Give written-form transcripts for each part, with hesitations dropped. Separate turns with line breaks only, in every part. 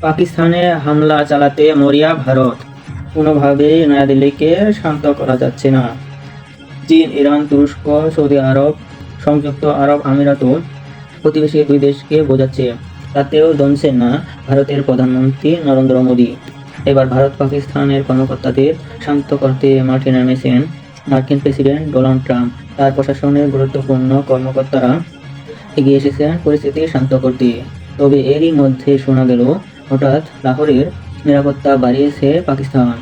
পাকিস্তানে হামলা চালাতে মরিয়া ভারত, কোনোভাবেই নয়াদিল্লিকে শান্ত করা যাচ্ছে না। চীন, ইরান, তুরস্ক, সৌদি আরব, সংযুক্ত আরব আমিরাতও প্রতিবেশী দুই দেশকে বোঝাচ্ছে, তাতেও দমছেন না ভারতের প্রধানমন্ত্রী নরেন্দ্র মোদী। এবার ভারত পাকিস্তানের কর্মকর্তাদের শান্ত করতে মাঠে নেমেছেন মার্কিন প্রেসিডেন্ট ডোনাল্ড ট্রাম্প। তার প্রশাসনের গুরুত্বপূর্ণ কর্মকর্তারা এগিয়ে এসেছেন পরিস্থিতি শান্ত করতে। তবে এরই মধ্যে শোনা গেল হঠাৎ লাহোরের নিরাপত্তা বাড়িয়েছে পাকিস্তান।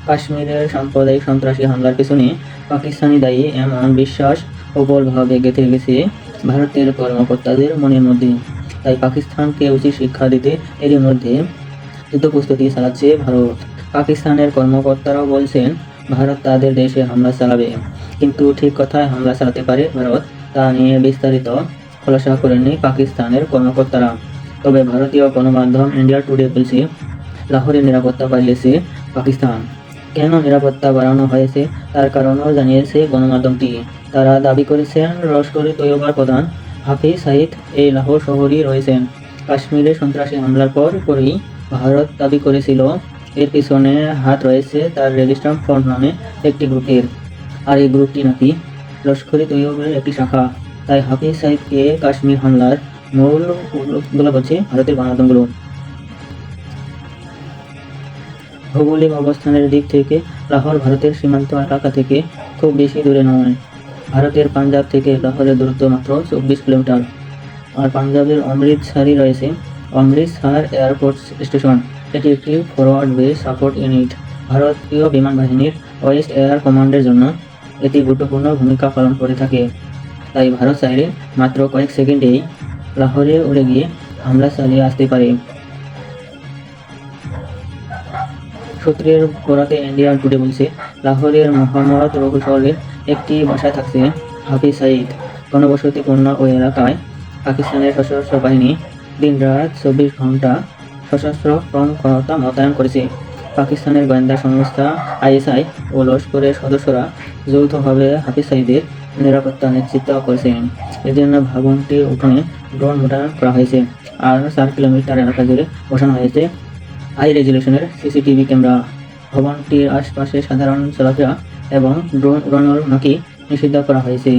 কাশ্মীরের সাম্প্রদায়িক সন্ত্রাসী হামলার পেছনে পাকিস্তানি দায়ী এমন বিশ্বাস প্রবলভাবে গেঁথে গেছে ভারতের কর্মকর্তাদের মনের মধ্যে। তাই পাকিস্তানকে উচিত শিক্ষা দিতে এরই মধ্যে যুদ্ধ প্রস্তুতি চালাচ্ছে ভারত। পাকিস্তানের কর্মকর্তারাও বলছেন ভারত তাদের দেশে হামলা চালাবে, কিন্তু ঠিক কথায় হামলা চালাতে পারে ভারত, তা নিয়ে বিস্তারিত খোলাসা করেননি পাকিস্তানের কর্মকর্তারা। তবে ভারতীয় গণমাধ্যম ইন্ডিয়া টুডে বলছে লাহোরের নিরাপত্তা বাড়িয়েছে পাকিস্তান। কেন নিরাপত্তা বাড়ানো হয়েছে তার কারণও জানিয়েছে গণমাধ্যমটি। তারা দাবি করেছেন লস্কর-ই তৈয়বার প্রধান হাফিজ সাইদ এই লাহোর শহরেই রয়েছেন। কাশ্মীরে সন্ত্রাসী হামলার পরই ভারত দাবি করেছিল এর পিছনে হাত রয়েছে তার রেজিস্ট্যান্ট ফ্রন্ট নামে একটি গ্রুপের, আর এই গ্রুপটি নাকি লস্কর-ই তৈয়বের একটি শাখা। তাই হাফিজ সাইদকে কাশ্মীর হামলার মূল বলা হচ্ছে ভারতের গণমাধ্যমগুলো। ভৌগোলিক অবস্থানের দিক থেকে লাহোর ভারতের সীমান্ত এলাকা থেকে খুব বেশি দূরে নয়। ভারতের পাঞ্জাব থেকে লাহোরের দূরত্ব মাত্র 24 কিলোমিটার। আর পাঞ্জাবের অমৃতসরই রয়েছে অমৃতসর এয়ারপোর্ট স্টেশন। এটি একটি ফরওয়ার্ড বেস সাপোর্ট ইউনিট। ভারতীয় বিমান বাহিনীর ওয়েস্ট এয়ার কমান্ডের জন্য এটি গুরুত্বপূর্ণ ভূমিকা পালন করে থাকে। তাই ভারত চাইলে মাত্র কয়েক সেকেন্ডেই লাহোরে উড়ে গিয়ে হামলা চালিয়ে আসতে পারে। সূত্রের বরাতে ইন্ডিয়া টুডে বলছে লাহোরের মোহাম্মদ রফি শহরের একটি বাসায় থাকছে হাফিজ সাইদ। ঘনবসতিপূর্ণ ওই এলাকায় পাকিস্তানের সশস্ত্র বাহিনী দিনরাত 24 ঘন্টা সশস্ত্র ক্ষমতা মোতায়েন করেছে। পাকিস্তানের গোয়েন্দা সংস্থা আইএসআই ও লস্করের সদস্যরা যৌথভাবে হাফিজ সাইদের নিরাপত্তা নিশ্চিত করেছেন। এজন্য ভবনটির উঠোনে ড্রোন মোতায়েন করা হয়েছে, আর 4 কিলোমিটার এলাকা জুড়ে বসানো হয়েছে হাই রেজলিউশনের সিসিটিভি ক্যামেরা। ভবনটির আশপাশে সাধারণ চলাফেরা এবং ড্রোন উড়ানোর নাকি নিষিদ্ধ করা হয়েছে।